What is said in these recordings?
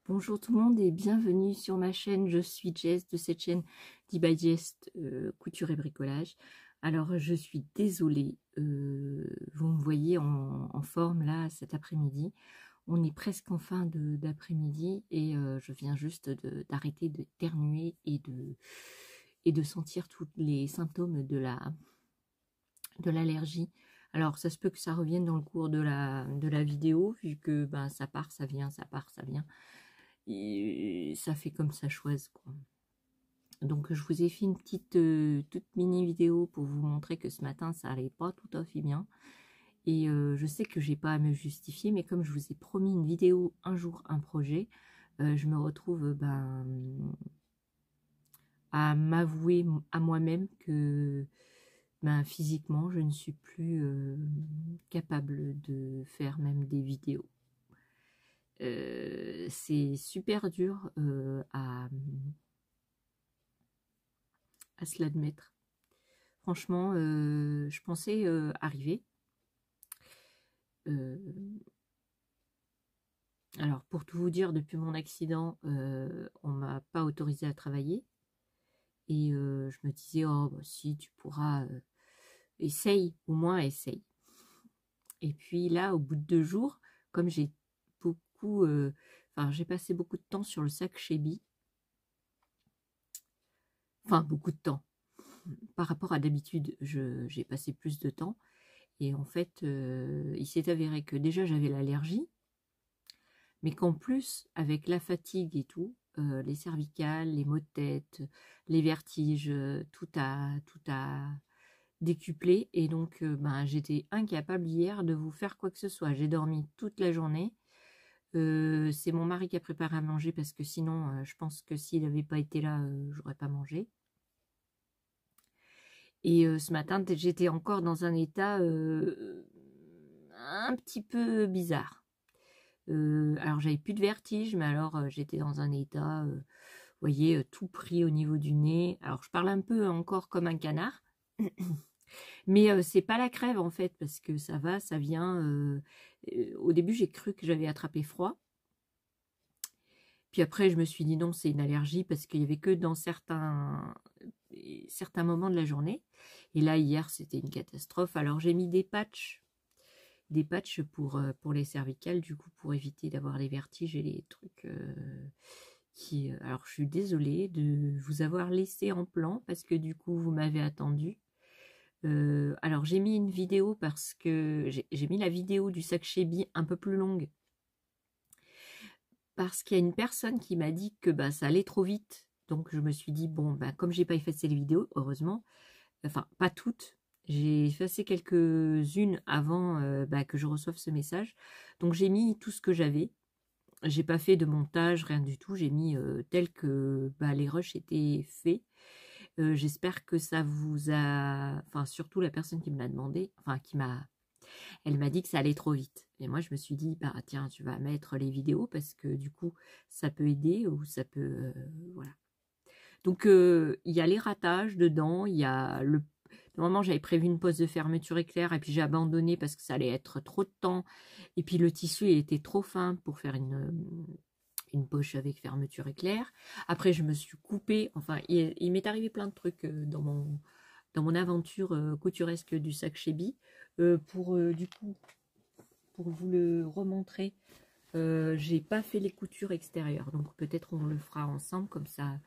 Bonjour tout le monde et bienvenue sur ma chaîne. Je suis Jess de cette chaîne d'e-by-Jess couture et bricolage. Alors je suis désolée, vous me voyez en forme là cet après-midi. On est presque en fin d'après-midi et je viens juste d'arrêter de ternuer et de sentir tous les symptômes de l'allergie. Alors ça se peut que ça revienne dans le cours de la vidéo vu que ben, ça part, ça vient, ça part, ça vient. Et ça fait comme ça choise quoi. Donc je vous ai fait une petite toute mini vidéo pour vous montrer que ce matin ça allait pas tout à fait bien et je sais que j'ai pas à me justifier, mais comme je vous ai promis une vidéo un jour un projet, je me retrouve à m'avouer à moi-même que physiquement je ne suis plus capable de faire même des vidéos. C'est super dur à se l'admettre. Franchement, je pensais arriver. Alors, pour tout vous dire, depuis mon accident, on m'a pas autorisé à travailler. Et je me disais, oh, bah, si tu pourras, essaye, au moins essaye. Et puis là, au bout de 2 jours, comme j'ai beaucoup, j'ai passé beaucoup de temps sur le sac Shebi. Enfin, beaucoup de temps. Par rapport à d'habitude, j'ai passé plus de temps. Et en fait, il s'est avéré que déjà j'avais l'allergie, mais qu'en plus, avec la fatigue et tout, les cervicales, les maux de tête, les vertiges, tout a décuplé. Et donc, j'étais incapable hier de vous faire quoi que ce soit. J'ai dormi toute la journée. C'est mon mari qui a préparé à manger parce que sinon, je pense que s'il n'avait pas été là, j'aurais pas mangé. Et ce matin, j'étais encore dans un état un petit peu bizarre. Alors, j'avais plus de vertige, mais alors j'étais dans un état, vous voyez, tout pris au niveau du nez. Alors, je parle un peu encore comme un canard, mais c'est pas la crève en fait, parce que ça va, ça vient. Au début, j'ai cru que j'avais attrapé froid. Puis après, je me suis dit non, c'est une allergie parce qu'il y avait que dans certains moments de la journée. Et là, hier, c'était une catastrophe. Alors, j'ai mis des patchs pour les cervicales, du coup, pour éviter d'avoir les vertiges et les trucs qui... Alors, je suis désolée de vous avoir laissé en plan parce que du coup, vous m'avez attendu. Alors, j'ai mis une vidéo parce que j'ai mis la vidéo du sac Shebi un peu plus longue parce qu'il y a une personne qui m'a dit que ça allait trop vite. Donc, je me suis dit, bon, comme j'ai pas effacé les vidéos, heureusement, enfin, pas toutes, j'ai effacé quelques-unes avant que je reçoive ce message. Donc, j'ai mis tout ce que j'avais. J'ai pas fait de montage, rien du tout. J'ai mis tel que les rushs étaient faits. J'espère que ça vous a... Enfin, surtout la personne qui me l'a demandé, elle m'a dit que ça allait trop vite. Et moi, je me suis dit, tiens, tu vas mettre les vidéos parce que du coup, ça peut aider ou ça peut... voilà. Donc, il y a les ratages dedans, il y a le... Normalement, j'avais prévu une pause de fermeture éclair et puis j'ai abandonné parce que ça allait être trop de temps. Et puis, le tissu il était trop fin pour faire une poche avec fermeture éclair. Après, je me suis coupée. Enfin, il m'est arrivé plein de trucs dans mon aventure couturesque du sac Shebi. Du coup, pour vous le remontrer, j'ai pas fait les coutures extérieures. Donc, peut-être on le fera ensemble. Comme ça,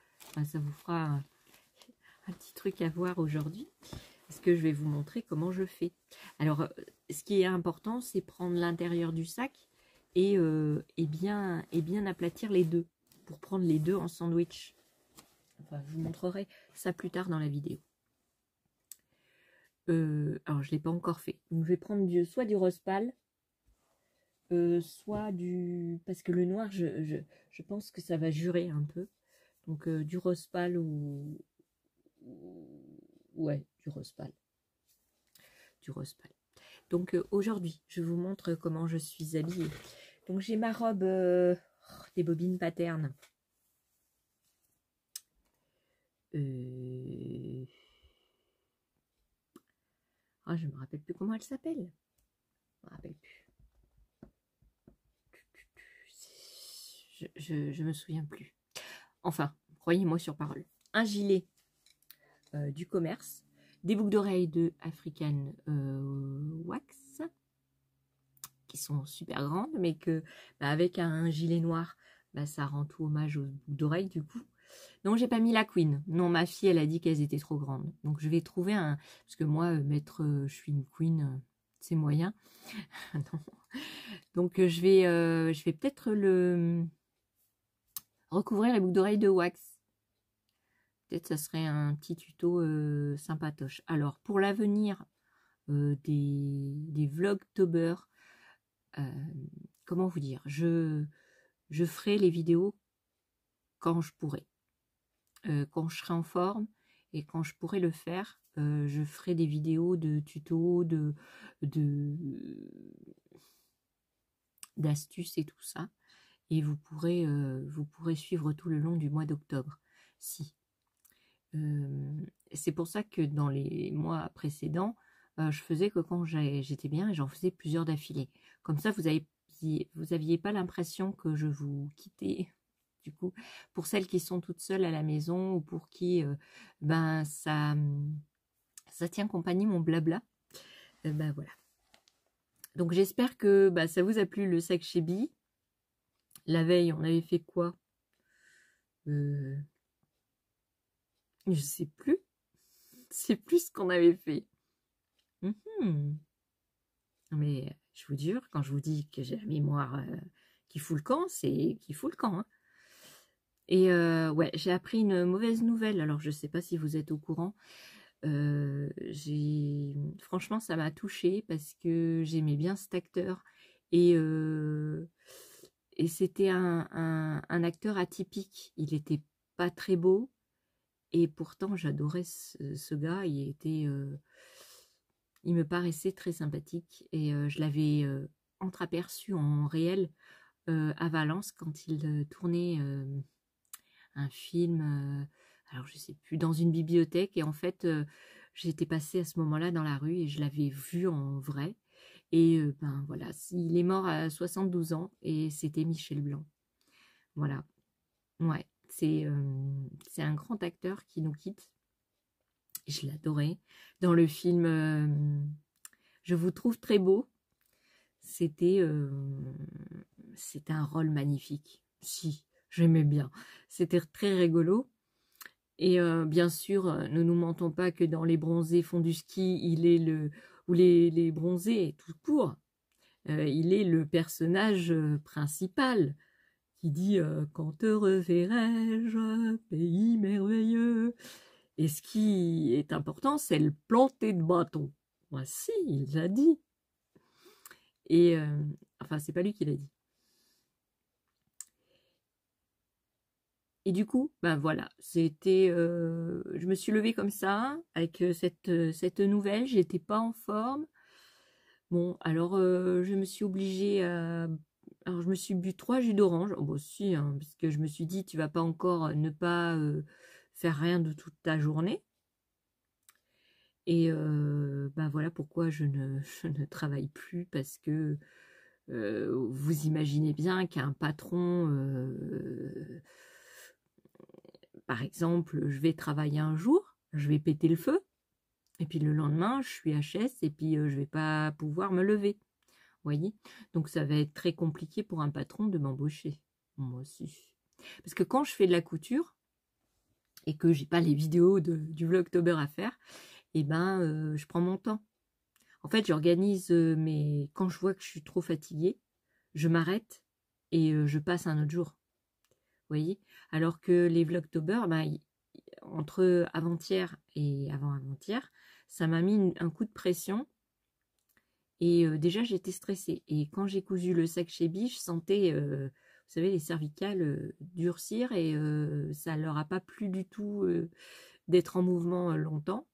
ça vous fera un petit truc à voir aujourd'hui. Parce que je vais vous montrer comment je fais. Alors, ce qui est important, c'est prendre l'intérieur du sac et bien aplatir les deux pour prendre les deux en sandwich. Enfin, je vous montrerai ça plus tard dans la vidéo. Alors, je ne l'ai pas encore fait. Donc, je vais prendre soit du rose pâle, soit du... Parce que le noir, je pense que ça va jurer un peu. Donc, du rose pâle ouais, du rose pâle. Du rose pâle. Donc aujourd'hui, je vous montre comment je suis habillée. Donc j'ai ma robe des bobines Pattern. Ah, je me rappelle plus comment elle s'appelle. Je me rappelle plus. je me souviens plus. Enfin, croyez-moi sur parole. Un gilet du commerce, des boucles d'oreilles de African Wax, qui sont super grandes, mais que avec un gilet noir, ça rend tout hommage aux boucles d'oreilles du coup. Non, j'ai pas mis la queen. Non, ma fille, elle a dit qu'elles étaient trop grandes. Donc je vais trouver un... Parce que moi, mettre je suis une queen, c'est moyen. Non. Donc je vais peut-être recouvrir les boucles d'oreilles de wax. Peut-être ça serait un petit tuto sympatoche. Alors pour l'avenir des vlogtober, comment vous dire, je ferai les vidéos quand je pourrai. Quand je serai en forme et quand je pourrai le faire, je ferai des vidéos de tutos, d'astuces et tout ça. Et vous pourrez suivre tout le long du mois d'octobre. Si. C'est pour ça que dans les mois précédents, je faisais que quand j'étais bien et j'en faisais plusieurs d'affilée. Comme ça, vous aviez pas l'impression que je vous quittais. Du coup, pour celles qui sont toutes seules à la maison ou pour qui ça tient compagnie mon blabla, voilà. Donc j'espère que ça vous a plu le sac Shebi. La veille, on avait fait quoi? Je sais plus. C'est plus ce qu'on avait fait. Mais je vous jure, quand je vous dis que j'ai la mémoire qui fout le camp, c'est qui fout le camp. Hein. Et ouais, j'ai appris une mauvaise nouvelle. Alors, je ne sais pas si vous êtes au courant. Franchement, ça m'a touchée parce que j'aimais bien cet acteur. Et c'était un acteur atypique. Il n'était pas très beau. Et pourtant, j'adorais ce gars. Il me paraissait très sympathique. Et je l'avais entreaperçu en réel à Valence quand il tournait un film, alors je sais plus, dans une bibliothèque. Et en fait, j'étais passée à ce moment-là dans la rue et je l'avais vu en vrai. Et voilà, il est mort à 72 ans et c'était Michel Blanc. Voilà, ouais, c'est un grand acteur qui nous quitte. Je l'adorais. Dans le film Je vous trouve très beau, c'était un rôle magnifique. Si, j'aimais bien. C'était très rigolo. Et bien sûr, ne nous mentons pas que dans Les Bronzés font du ski, il est ou les Bronzés tout court, il est le personnage principal qui dit quand te reverrai-je, pays merveilleux. Et ce qui est important, c'est le planter de bâton. Voici, il l'a dit. Et enfin, c'est pas lui qui l'a dit. Et du coup, voilà, c'était, je me suis levée comme ça, avec cette nouvelle, j'étais pas en forme. Bon, alors je me suis obligée à... Alors je me suis bu 3 jus d'orange, bon si, hein, parce que je me suis dit, tu vas pas encore ne pas faire rien de toute ta journée. Et voilà pourquoi je ne travaille plus, parce que vous imaginez bien qu'un patron... par exemple, je vais travailler un jour, je vais péter le feu, et puis le lendemain, je suis HS, et puis je vais pas pouvoir me lever. Vous voyez? Donc ça va être très compliqué pour un patron de m'embaucher. Moi aussi. Parce que quand je fais de la couture, et que j'ai pas les vidéos du Vlogtober à faire, je prends mon temps. En fait, j'organise quand je vois que je suis trop fatiguée, je m'arrête et je passe un autre jour. Vous voyez? Alors que les Vlogtober, entre avant-hier et avant-avant-hier, ça m'a mis un coup de pression. Et déjà, j'étais stressée. Et quand j'ai cousu le sac Shebi, je sentais, vous savez, les cervicales durcir. Et ça leur a pas plu du tout d'être en mouvement longtemps.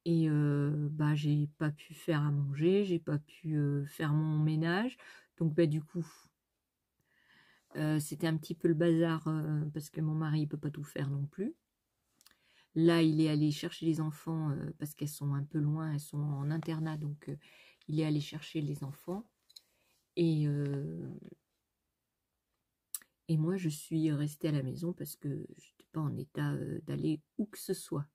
Et j'ai pas pu faire à manger, j'ai pas pu faire mon ménage. Donc du coup, c'était un petit peu le bazar parce que mon mari peut pas tout faire non plus. Là, il est allé chercher les enfants parce qu'elles sont un peu loin, elles sont en internat, donc il est allé chercher les enfants. Et Et moi, je suis restée à la maison parce que je n'étais pas en état d'aller où que ce soit,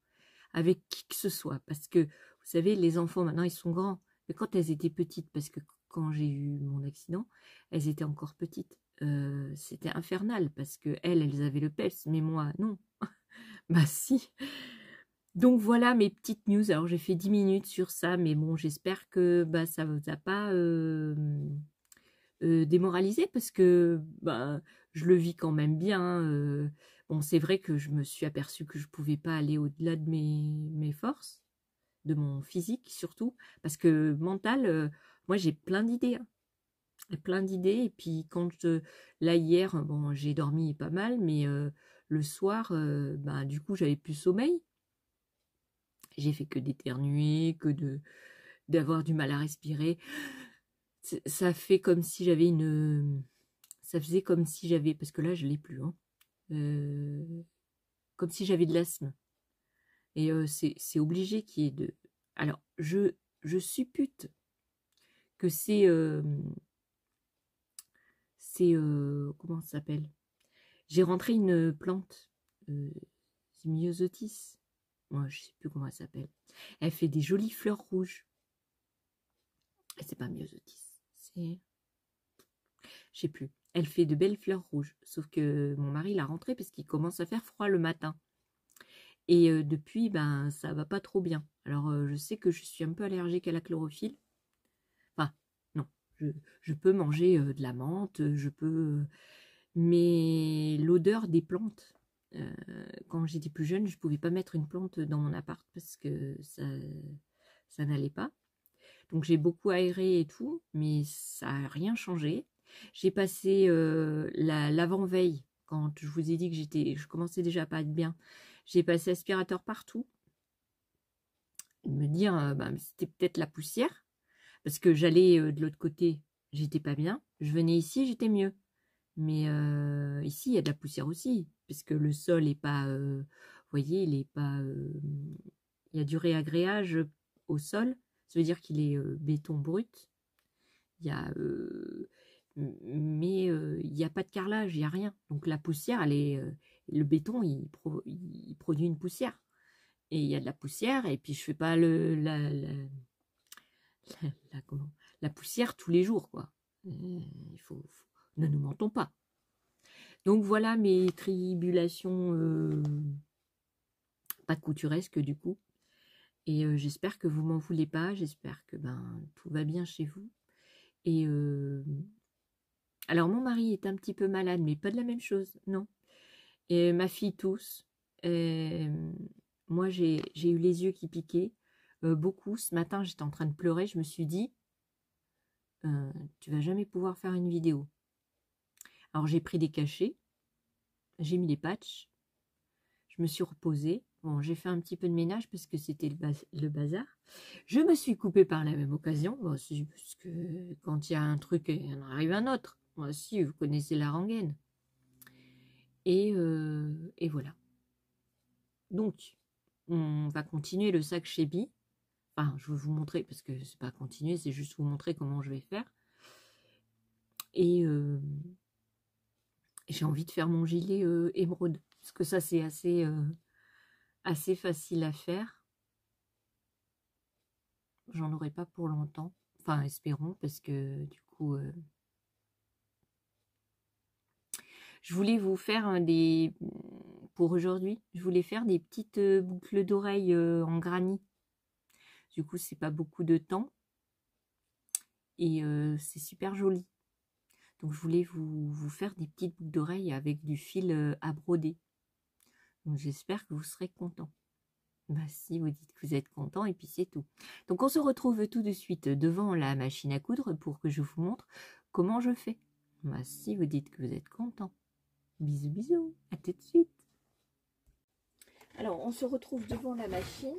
avec qui que ce soit. Parce que, vous savez, les enfants, maintenant, ils sont grands. Mais quand elles étaient petites, parce que quand j'ai eu mon accident, elles étaient encore petites. C'était infernal parce que elles avaient le PEPS, mais moi, non. Bah si. Donc voilà mes petites news. Alors j'ai fait 10 minutes sur ça, mais bon, j'espère que bah, ça vous a pas démoralisé parce que bah, je le vis quand même bien. Bon, c'est vrai que je me suis aperçue que je pouvais pas aller au-delà de mes forces, de mon physique surtout, parce que mental, moi j'ai plein d'idées. Hein. Plein d'idées. Et puis quand là hier, bon, j'ai dormi pas mal, mais le soir, bah, du coup j'avais plus sommeil. J'ai fait que d'éternuer, que d'avoir du mal à respirer. Ça fait comme si j'avais ça faisait comme si j'avais, parce que là je l'ai plus, hein, comme si j'avais de l'asthme. Et c'est obligé qu'il y ait de. Alors je suppute que comment ça s'appelle? J'ai rentré une plante, Myosotis. Moi je sais plus comment elle s'appelle. Elle fait des jolies fleurs rouges. C'est pas Myosotis, c'est, je sais plus. Elle fait de belles fleurs rouges, sauf que mon mari l'a rentrée parce qu'il commence à faire froid le matin. Et depuis, ben, ça va pas trop bien. Alors, je sais que je suis un peu allergique à la chlorophylle. Enfin, non, je peux manger de la menthe, je peux... mais l'odeur des plantes, quand j'étais plus jeune, je pouvais pas mettre une plante dans mon appart parce que ça n'allait pas. Donc j'ai beaucoup aéré et tout, mais ça n'a rien changé. J'ai passé l'avant-veille, quand je vous ai dit que je commençais déjà à pas être bien. J'ai passé aspirateur partout. Me dire, bah, c'était peut-être la poussière, parce que j'allais de l'autre côté, j'étais pas bien. Je venais ici, j'étais mieux. Mais ici, il y a de la poussière aussi, parce que le sol est pas, vous voyez, il est pas, il y a du réagréage au sol. Ça veut dire qu'il est béton brut. Il y a, mais il n'y a pas de carrelage, il n'y a rien. Donc la poussière, le béton, il produit une poussière. Et il y a de la poussière, et puis je fais pas comment, la poussière tous les jours, quoi. Ne nous mentons pas. Donc voilà mes tribulations, pas couturesques du coup. Et j'espère que vous m'en voulez pas, j'espère que ben tout va bien chez vous. Et alors mon mari est un petit peu malade, mais pas de la même chose, non. Et ma fille tousse. Et moi j'ai eu les yeux qui piquaient beaucoup. Ce matin j'étais en train de pleurer, je me suis dit, tu vas jamais pouvoir faire une vidéo. Alors j'ai pris des cachets, j'ai mis des patchs, je me suis reposée. Bon, j'ai fait un petit peu de ménage parce que c'était le bazar. Je me suis coupée par la même occasion, bon, parce que quand il y a un truc, il en arrive un autre. Moi aussi, vous connaissez la rengaine. Et voilà. Donc, on va continuer le sac chez Bi. Enfin, je vais vous montrer, parce que c'est pas continuer, c'est juste vous montrer comment je vais faire. Et j'ai envie de faire mon gilet émeraude, parce que ça, c'est assez facile à faire. J'en aurai pas pour longtemps. Enfin, espérons, parce que du coup... je voulais vous faire pour aujourd'hui, je voulais faire des petites boucles d'oreilles en granit. Du coup, c'est pas beaucoup de temps. Et c'est super joli. Donc, je voulais vous faire des petites boucles d'oreilles avec du fil à broder. Donc, j'espère que vous serez contents. Bah, si vous dites que vous êtes content, et puis c'est tout. Donc, on se retrouve tout de suite devant la machine à coudre pour que je vous montre comment je fais. Bah, si vous dites que vous êtes content. Bisous, bisous. À tout de suite. Alors, on se retrouve devant la machine.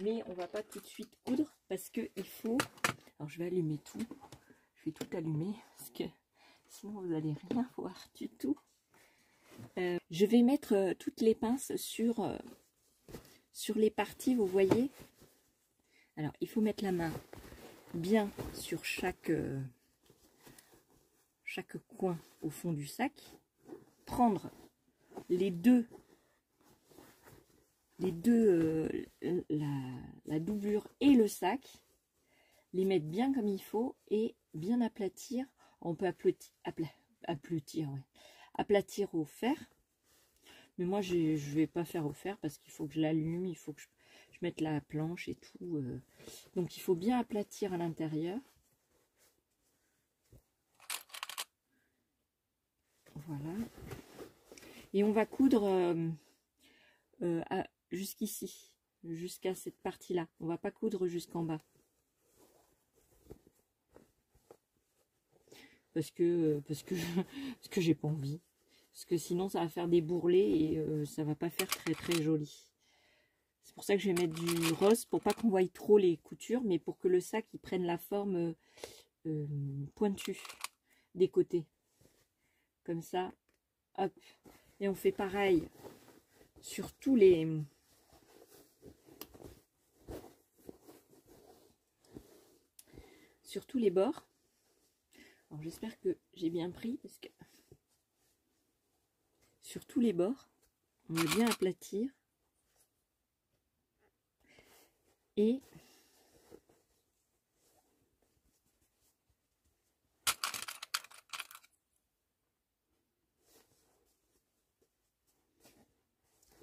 Mais on va pas tout de suite coudre parce que il faut... Alors, je vais allumer tout. Je vais tout allumer parce que sinon vous allez rien voir du tout. Je vais mettre toutes les pinces sur les parties, vous voyez. Alors, il faut mettre la main bien sur chaque chaque coin au fond du sac, prendre les deux la doublure et le sac, les mettre bien comme il faut et bien aplatir. On peut aplatir au fer, mais moi je vais pas faire au fer parce qu'il faut que je l'allume, il faut que je mette la planche et tout, donc il faut bien aplatir à l'intérieur. Voilà, et on va coudre jusqu'ici, jusqu'à cette partie là. On va pas coudre jusqu'en bas parce que j'ai pas envie, parce que sinon ça va faire des bourrelets et ça va pas faire très joli. C'est pour ça que je vais mettre du rose, pour pas qu'on voie trop les coutures, mais pour que le sac il prenne la forme pointue des côtés, comme ça. Hop, et on fait pareil sur tous les bords. Alors j'espère que j'ai bien pris, parce que sur tous les bords on va bien aplatir et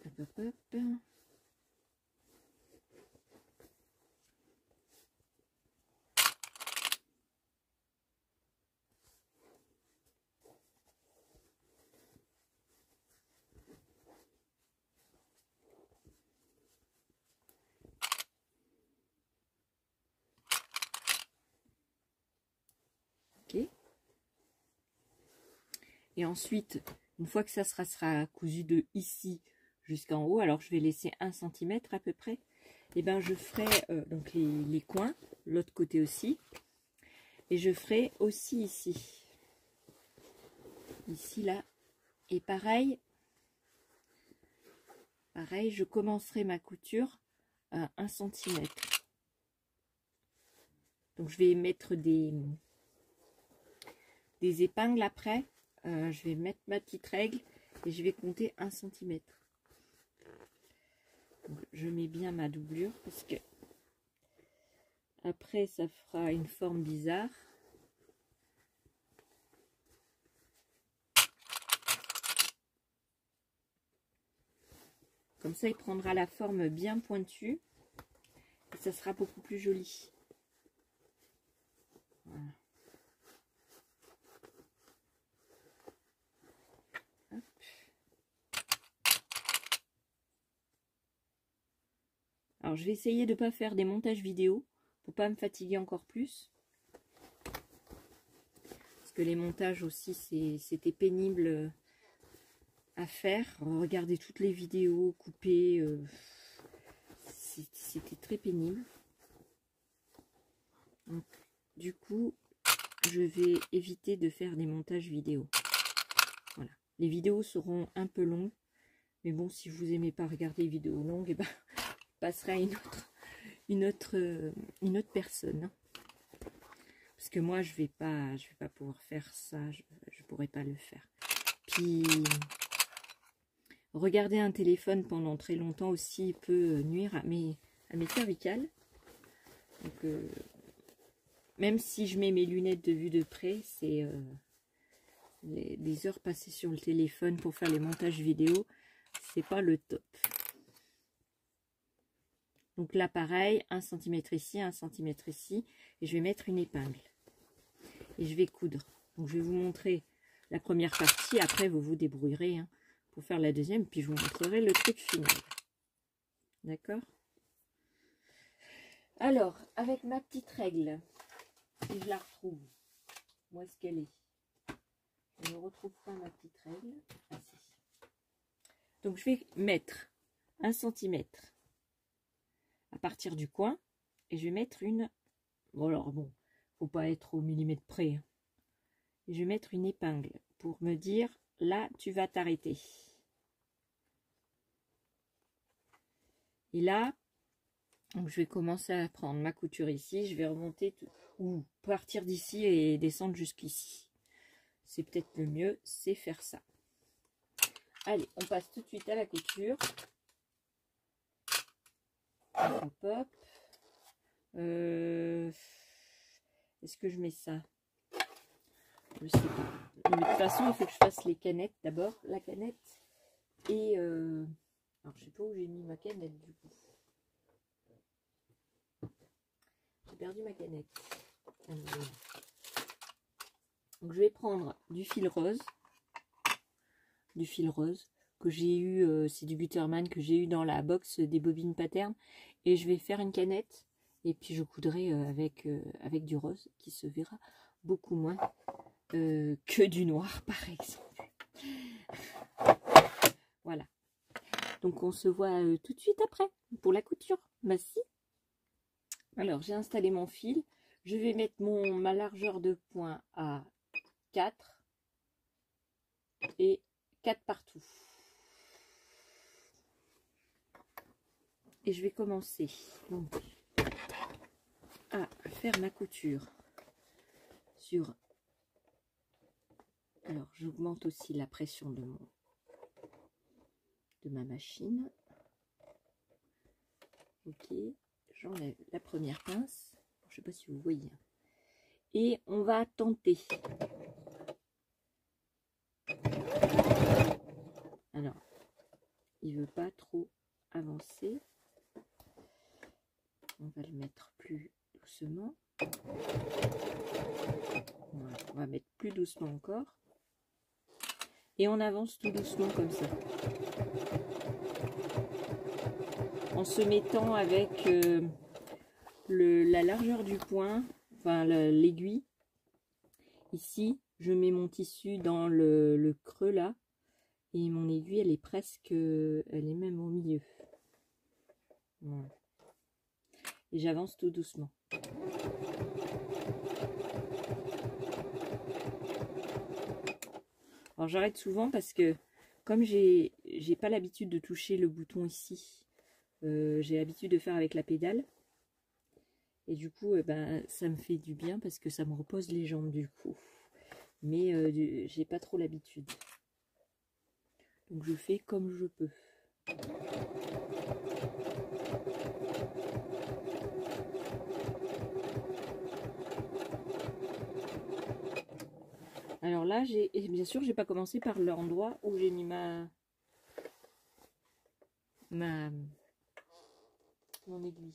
hop. Ok. Et ensuite, une fois que ça sera cousu de ici jusqu'en haut, alors je vais laisser 1 cm à peu près, et ben je ferai donc les coins, l'autre côté aussi, et je ferai aussi ici là, et pareil je commencerai ma couture à 1 cm. Donc je vais mettre des épingles après. Je vais mettre ma petite règle et je vais compter 1 cm. Donc, je mets bien ma doublure parce que après ça fera une forme bizarre. Comme ça il prendra la forme bien pointue et ça sera beaucoup plus joli. Voilà. Alors je vais essayer de ne pas faire des montages vidéo pour pas me fatiguer encore plus. Parce que les montages aussi c'était pénible à faire. Regarder toutes les vidéos, couper, c'était très pénible. Donc du coup je vais éviter de faire des montages vidéo. Voilà. Les vidéos seront un peu longues. Mais bon, si vous aimez pas regarder les vidéos longues, et ben passerai à une autre personne. Parce que moi, je vais pas pouvoir faire ça. Je pourrais pas le faire. Puis, regarder un téléphone pendant très longtemps aussi peut nuire à mes cervicales. Donc, même si je mets mes lunettes de vue de près, c'est les heures passées sur le téléphone pour faire les montages vidéo, c'est pas le top. Donc là, pareil, 1 cm ici, 1 cm ici, et je vais mettre une épingle. Et je vais coudre. Donc je vais vous montrer la première partie, après vous vous débrouillerez hein, pour faire la deuxième, puis je vous montrerai le truc final. D'accord? Alors, avec ma petite règle, si je la retrouve, où est-ce qu'elle est? Je ne retrouve pas ma petite règle. Ah, si. Donc je vais mettre 1 cm à partir du coin et je vais mettre une, bon alors bon, faut pas être au millimètre près, hein. Et je vais mettre une épingle pour me dire là tu vas t'arrêter. Et là donc je vais commencer à prendre ma couture ici, je vais remonter ou partir d'ici et descendre jusqu'ici. c'est peut-être le mieux, c'est faire ça. Allez, on passe tout de suite à la couture. Hop, hop. Est-ce que je mets ça? Je sais pas. Mais de toute façon, il faut que je fasse les canettes d'abord. La canette. Et alors, je sais pas où j'ai mis ma canette du coup. J'ai perdu ma canette. Donc, je vais prendre du fil rose. Du fil rose que j'ai eu, c'est du Gutermann que j'ai eu dans la box des bobines Pattern. Et je vais faire une canette. Et puis je coudrai avec du rose qui se verra beaucoup moins que du noir par exemple. Voilà. Donc on se voit tout de suite après pour la couture. Bah si. Alors j'ai installé mon fil. Je vais mettre ma largeur de point à 4 et 4 partout. Et je vais commencer donc à faire ma couture sur... Alors j'augmente aussi la pression de ma machine. Ok, j'enlève la première pince. Je ne sais pas si vous voyez. Et on va tenter. Alors, il ne veut pas trop avancer. On va le mettre plus doucement. Voilà, on va mettre plus doucement encore. Et on avance tout doucement comme ça. En se mettant avec la largeur du point, enfin l'aiguille. Ici, je mets mon tissu dans le creux là. Et mon aiguille, elle est presque, elle est même au milieu. Voilà. Et j'avance tout doucement. Alors j'arrête souvent parce que comme j'ai pas l'habitude de toucher le bouton ici, j'ai l'habitude de faire avec la pédale. Et du coup, ça me fait du bien parce que ça me repose les jambes du coup. Mais j'ai pas trop l'habitude. Donc je fais comme je peux. Alors là, bien sûr, j'ai pas commencé par l'endroit où j'ai mis mon aiguille.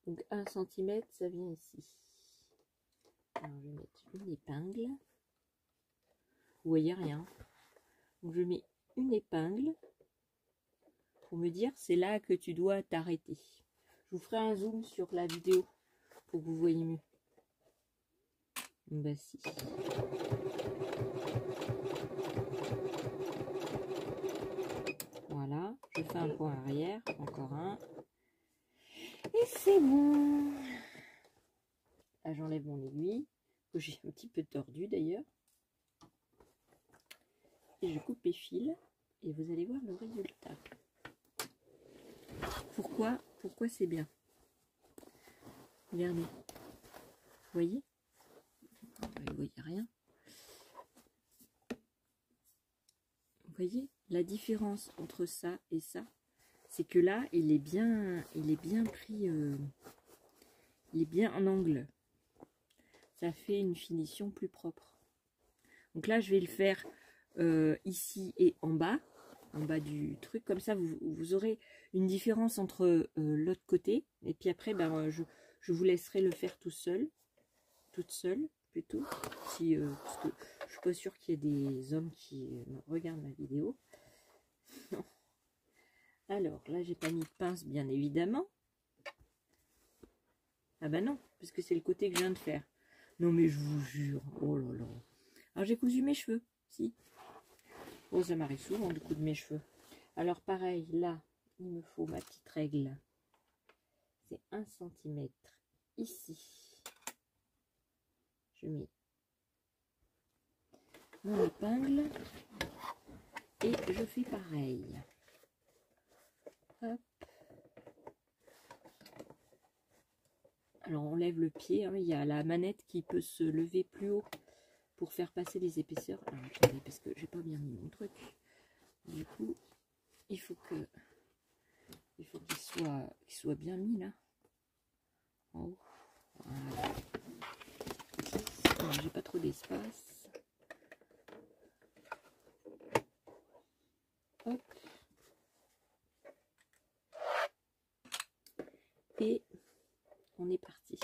Donc 1 cm, ça vient ici. Alors je vais mettre une épingle. Vous voyez rien. Donc je mets une épingle pour me dire c'est là que tu dois t'arrêter. Je vous ferai un zoom sur la vidéo pour que vous voyez mieux. Bah si. Voilà, je fais un point arrière, encore un. Et c'est bon. Là j'enlève mon aiguille, que j'ai un petit peu tordu d'ailleurs. Et je coupe les fils et vous allez voir le résultat. Pourquoi c'est bien? Regardez. Vous voyez? Vous voyez rien. Vous voyez la différence entre ça et ça, c'est que là il est bien pris, il est bien en angle. Ça fait une finition plus propre. Donc là je vais le faire ici et en bas du truc, comme ça vous aurez une différence entre l'autre côté, et puis après je vous laisserai le faire toute seule plutôt, si, parce que je suis pas sûre qu'il y ait des hommes qui regardent ma vidéo. Non. Alors là j'ai pas mis de pince bien évidemment. Ah bah non, parce que c'est le côté que je viens de faire. Non mais je vous jure, oh là là. Alors j'ai cousu mes cheveux, si. Oh, ça m'arrive souvent de coudre mes cheveux. Alors pareil, là, il me faut ma petite règle. C'est 1 cm ici. Je mets mon épingle et je fais pareil. Hop. Alors on lève le pied, hein, il y a la manette qui peut se lever plus haut pour faire passer les épaisseurs. Alors attendez, parce que j'ai pas bien mis mon truc. Du coup, il faut qu'il soit bien mis là. En haut. Voilà. J'ai pas trop d'espace. Hop. Et on est parti.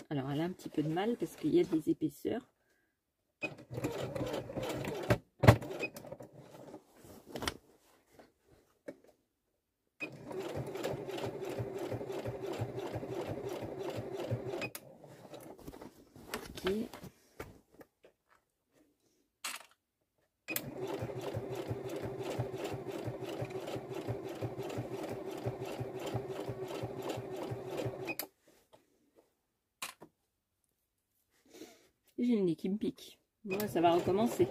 Alors elle a un petit peu de mal parce qu'il y a des épaisseurs. Ok. J'ai le nez qui me pique. Moi, ça va recommencer.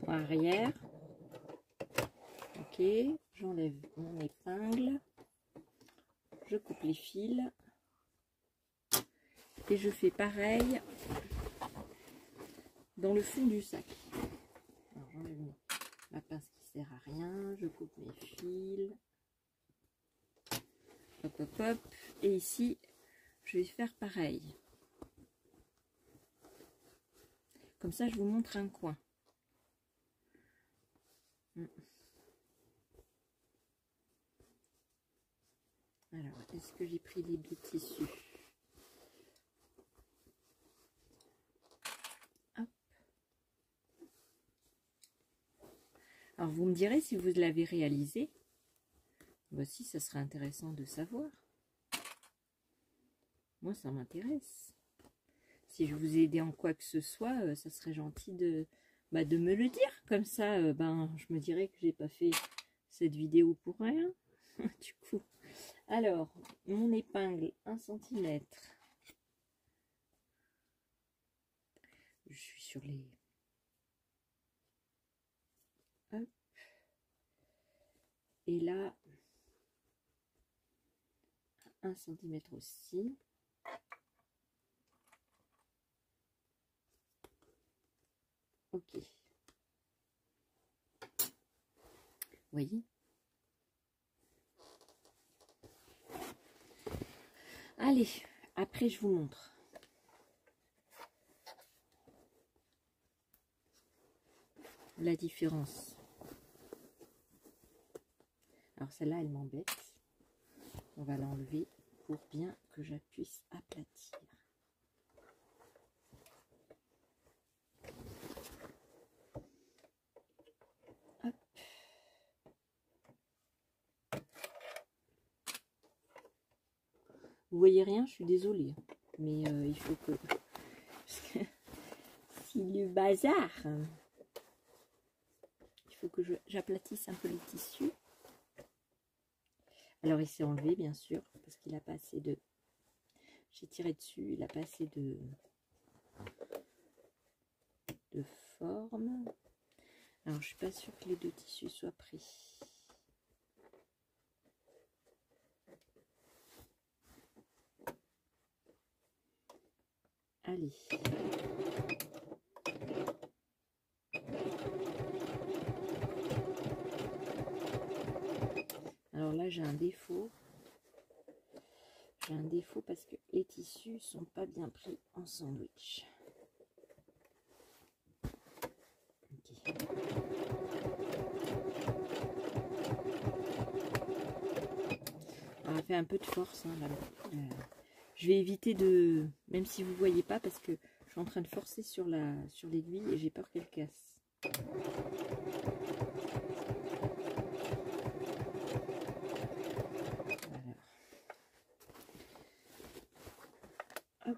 Arrière. Ok, j'enlève mon épingle. Je coupe les fils. Et je fais pareil dans le fond du sac. Alors j'enlève ma pince qui sert à rien. Je coupe mes fils. Hop, hop, hop. Et ici, je vais faire pareil. Comme ça, je vous montre un coin. Alors, est-ce que j'ai pris les deux tissus? Hop. Alors, vous me direz si vous l'avez réalisé. Voici, ça serait intéressant de savoir. Moi, ça m'intéresse. Si je vous ai aidé en quoi que ce soit, ça serait gentil de me le dire. Comme ça, je me dirais que j'ai pas fait cette vidéo pour rien. Du coup, alors, mon épingle, 1 cm. Je suis sur les... Hop. Et là, 1 cm aussi. Ok. Vous voyez? Allez, après je vous montre. La différence. Alors celle-là, elle m'embête. On va l'enlever pour bien que je puisse aplatir. Hop. Vous voyez rien, je suis désolée. Mais il faut que... c'est le bazar. Il faut que j'aplatisse un peu les tissus. Alors il s'est enlevé bien sûr, parce qu'il n'a pas assez de... J'ai tiré dessus, il n'a pas assez de forme. Alors je suis pas sûre que les deux tissus soient pris. Allez. Alors là j'ai un défaut. J'ai un défaut parce que les tissus sont pas bien pris en sandwich. Okay. On va faire un peu de force. Hein, là. Je vais éviter de... Même si vous ne voyez pas, parce que je suis en train de forcer sur l'aiguille et j'ai peur qu'elle casse. Voilà. Hop,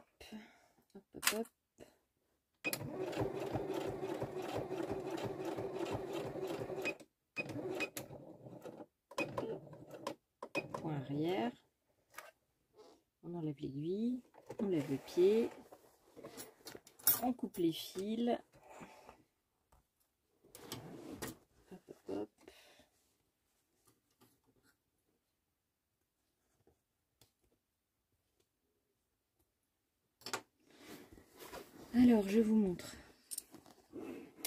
hop, hop, hop. arrière. On enlève l'aiguille, on lève le pied, on coupe les fils. Hop, hop, hop. Alors, je vous montre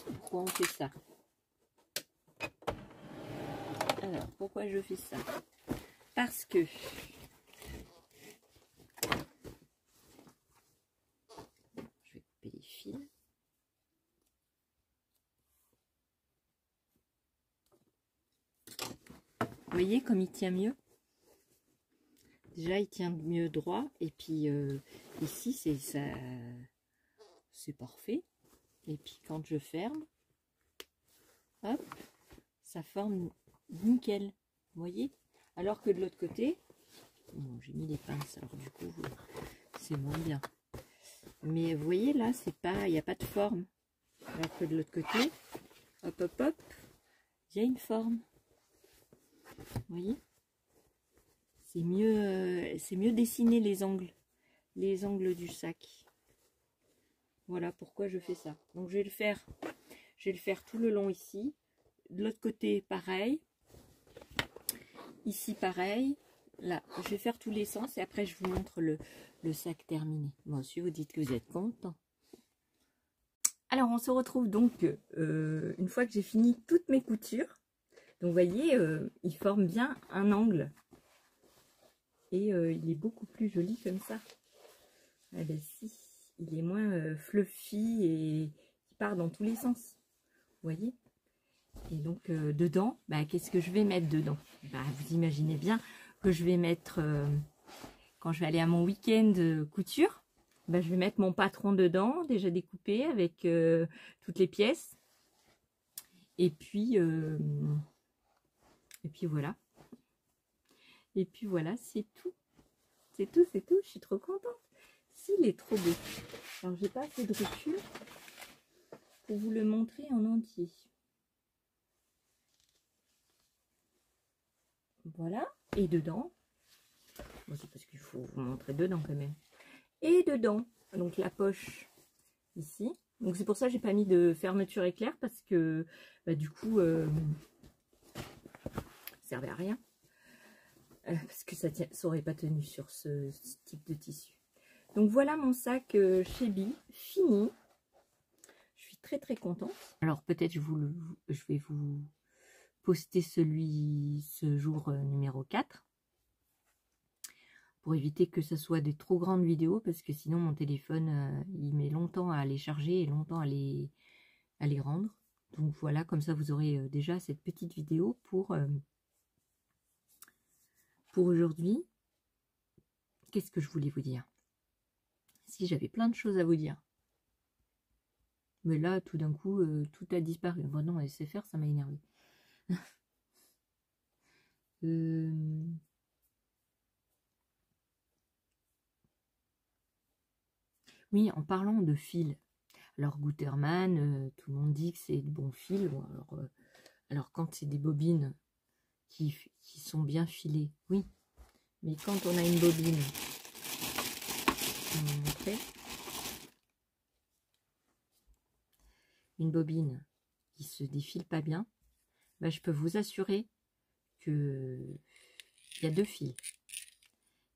pourquoi on fait ça. Alors, pourquoi je fais ça? Parce que je vais couper les fils. Vous voyez comme il tient mieux? Déjà, il tient mieux droit. Et puis, ici, c'est parfait. Et puis, quand je ferme, hop, ça forme nickel. Vous voyez? Alors que de l'autre côté, bon, j'ai mis les pinces, alors du coup, c'est moins bien. Mais vous voyez, là, c'est pas, il n'y a pas de forme. Alors que de l'autre côté, hop, hop, hop, il y a une forme. Vous voyez? C'est mieux dessiner les angles du sac. Voilà pourquoi je fais ça. Donc je vais le faire tout le long ici. De l'autre côté, pareil. Ici, pareil. Là, je vais faire tous les sens et après je vous montre le sac terminé. Bon, si vous dites que vous êtes content. Alors, on se retrouve donc une fois que j'ai fini toutes mes coutures. Donc, vous voyez, il forme bien un angle. Et il est beaucoup plus joli comme ça. Ah ben si, il est moins fluffy et il part dans tous les sens. Vous voyez? Et donc, dedans, bah, qu'est-ce que je vais mettre dedans? Bah, vous imaginez bien que je vais mettre, quand je vais aller à mon week-end couture, bah, je vais mettre mon patron dedans, déjà découpé avec toutes les pièces. Et puis voilà. Et puis voilà, c'est tout. C'est tout, c'est tout. Je suis trop contente. S'il est trop beau. Alors, j'ai pas assez de recul pour vous le montrer en entier. Voilà. Et dedans, bon, c'est parce qu'il faut vous montrer dedans quand même. Et dedans, donc la poche ici. Donc c'est pour ça que j'ai pas mis de fermeture éclair parce que bah, du coup, ça servait à rien. Parce que ça aurait pas tenu sur ce type de tissu. Donc voilà mon sac Shebi fini. Je suis très très contente. Alors peut-être je vais vous poster ce jour numéro 4 pour éviter que ce soit des trop grandes vidéos parce que sinon mon téléphone il met longtemps à les charger et longtemps à les rendre. Donc voilà, comme ça vous aurez déjà cette petite vidéo pour aujourd'hui. Qu'est-ce que je voulais vous dire? Si j'avais plein de choses à vous dire. Mais là, tout d'un coup, tout a disparu. Bon, non, SFR, ça m'a énervé. Oui, en parlant de fil. Alors, Gutermann, tout le monde dit que c'est de bons fils. Bon, alors, quand c'est des bobines qui sont bien filées, oui. Mais quand on a une bobine, une bobine qui se défile pas bien, bah, je peux vous assurer que il y a deux fils.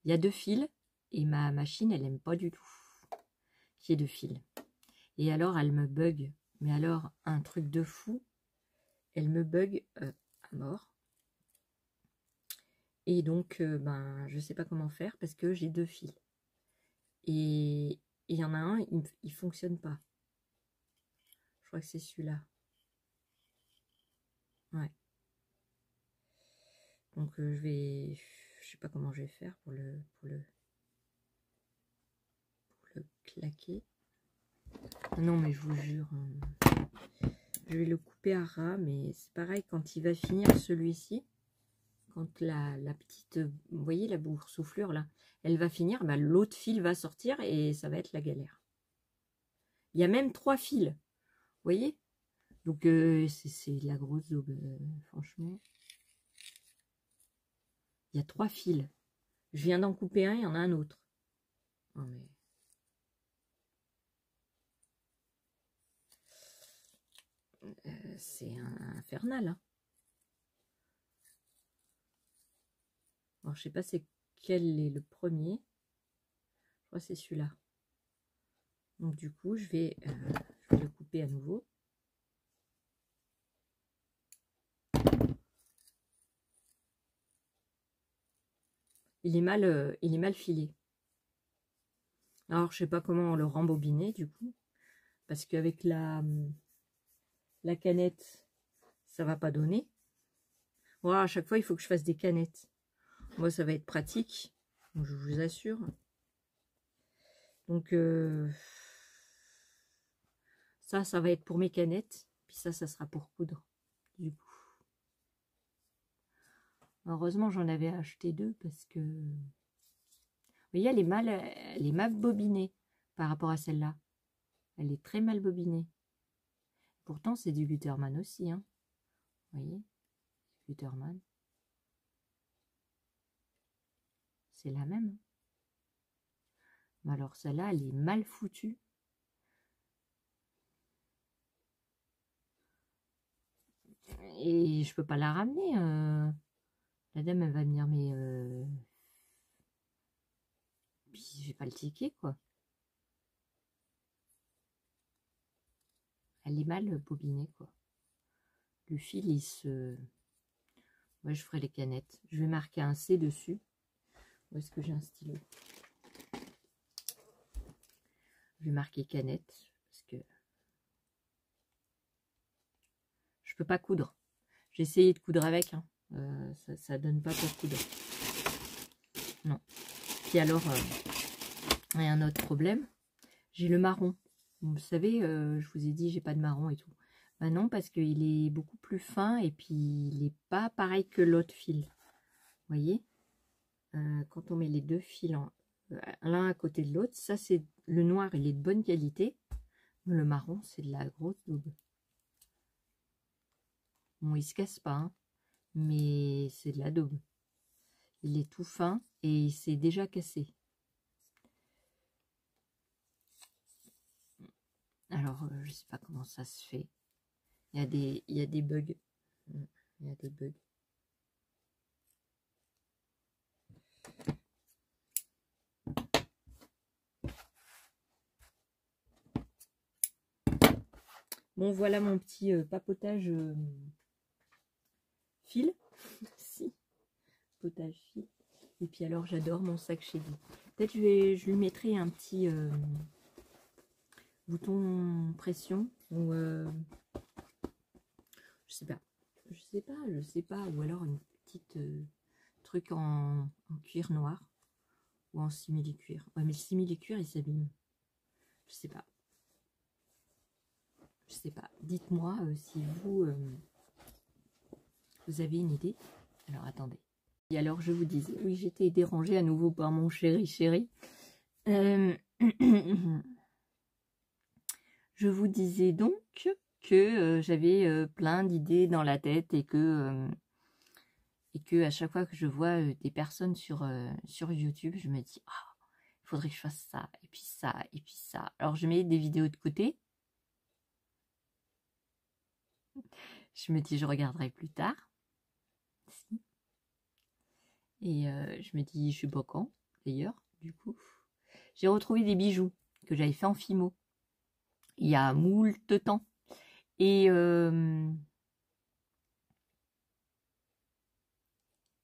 Il y a deux fils et ma machine, elle aime pas du tout qu'il y ait deux fils. Et alors, elle me bug. Mais alors, un truc de fou, elle me bug à mort. Et donc, ben, je sais pas comment faire parce que j'ai deux fils. Et il y en a un, il fonctionne pas. Je crois que c'est celui-là. Ouais. Donc, je sais pas comment je vais faire pour le claquer. Non, mais je vous jure, je vais le couper à ras, mais c'est pareil quand il va finir celui-ci. Quand la petite, vous voyez la boursouflure là, elle va finir, bah, l'autre fil va sortir et ça va être la galère. Il y a même 3 fils, vous voyez? Donc c'est de la grosse daube, franchement. Il y a 3 fils. Je viens d'en couper un, il y en a un autre. Oh, mais... c'est infernal. Hein. Alors, je sais pas c'est quel est le premier. Je crois que c'est celui-là. Donc du coup, je vais le couper à nouveau. Il est mal filé. Alors, je sais pas comment le rembobiner du coup, parce qu'avec la canette, ça va pas donner. Voilà, à chaque fois, il faut que je fasse des canettes. Moi, ça va être pratique, je vous assure. Donc, ça va être pour mes canettes. Puis ça sera pour coudre, du coup. Heureusement, j'en avais acheté 2 parce que... Vous voyez, elle est mal bobinée par rapport à celle-là. Elle est très mal bobinée. Pourtant, c'est du Gutermann aussi. Hein. Vous voyez, Gutermann. C'est la même. Mais alors, celle-là, elle est mal foutue. Et je peux pas la ramener. La dame, elle va venir, mais... Puis, j'ai pas le ticket, quoi. Elle est mal bobinée, quoi. Le fil, il se... Moi, je ferai les canettes. Je vais marquer un C dessus. Où est-ce que j'ai un stylo? Je vais marquer canette. Parce que... je peux pas coudre. J'ai essayé de coudre avec. Hein. Ça donne pas pour coudre. Non. Puis alors, il y a un autre problème. J'ai le marron. Vous savez, je vous ai dit, j'ai pas de marron et tout. Ben non, parce qu'il est beaucoup plus fin et puis il est pas pareil que l'autre fil. Vous voyez, quand on met les 2 fils l'un à côté de l'autre, ça c'est le noir, il est de bonne qualité. Le marron, c'est de la grosse daube. Bon, il se casse pas, hein, mais c'est de la daube. Il est tout fin et il s'est déjà cassé. Alors, je sais pas comment ça se fait. Il y a des bugs. Il y a des bugs. Bon, voilà mon petit papotage fil. Si, potage fil. Et puis alors, j'adore mon sac chez lui. Peut-être je lui mettrai un petit bouton pression ou je sais pas, ou alors une petite truc en cuir noir ou en simili-cuir. Ouais, mais le simili-cuir, il s'abîme. Je sais pas. Je sais pas. Dites-moi si vous avez une idée. Alors, attendez. Et alors, je vous disais, oui, j'étais dérangée à nouveau par mon chéri. Je vous disais donc que j'avais plein d'idées dans la tête et que à chaque fois que je vois des personnes sur YouTube, je me dis, ah, il faudrait que je fasse ça, et puis ça, et puis ça. Alors, je mets des vidéos de côté. Je me dis, je regarderai plus tard. Et je me dis, je suis pas quand, d'ailleurs, du coup. J'ai retrouvé des bijoux que j'avais fait en Fimo. Il y a moult temps. Et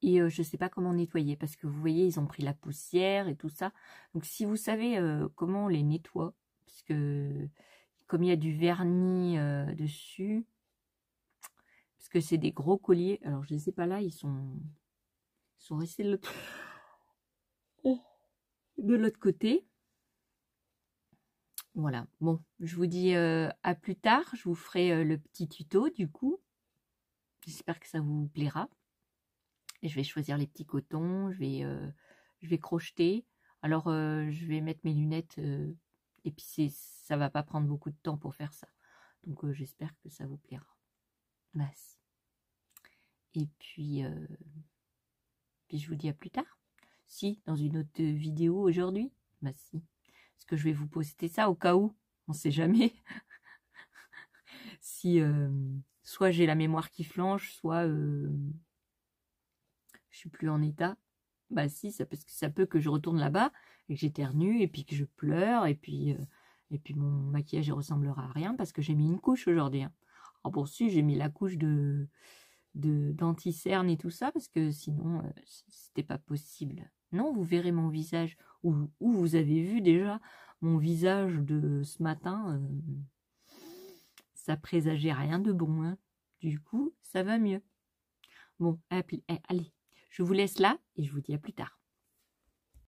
je sais pas comment nettoyer. Parce que vous voyez, ils ont pris la poussière et tout ça. Donc, si vous savez comment on les nettoie. Parce que, comme il y a du vernis dessus. Parce que c'est des gros colliers. Alors, je les ai pas là. Ils sont restés de l'autre côté. Voilà, bon, je vous dis à plus tard, je vous ferai le petit tuto du coup. J'espère que ça vous plaira. Et je vais choisir les petits cotons, je vais crocheter. Alors, je vais mettre mes lunettes et puis ça va pas prendre beaucoup de temps pour faire ça. Donc, j'espère que ça vous plaira. Merci. Et puis, puis je vous dis à plus tard. Si, dans une autre vidéo aujourd'hui, bah si. Parce que je vais vous poster ça au cas où, on sait jamais. Si soit j'ai la mémoire qui flanche, soit je suis plus en état. Bah si, parce que ça peut que je retourne là-bas et que j'éternue et puis que je pleure et puis mon maquillage il ressemblera à rien parce que j'ai mis une couche aujourd'hui. Hein. Alors bon, si j'ai mis la couche d'anti-cerne et tout ça parce que sinon c'était pas possible. Non, vous verrez mon visage ou vous avez vu déjà mon visage de ce matin. Ça présageait rien de bon. Hein. Du coup, ça va mieux. Bon, allez, je vous laisse là et je vous dis à plus tard.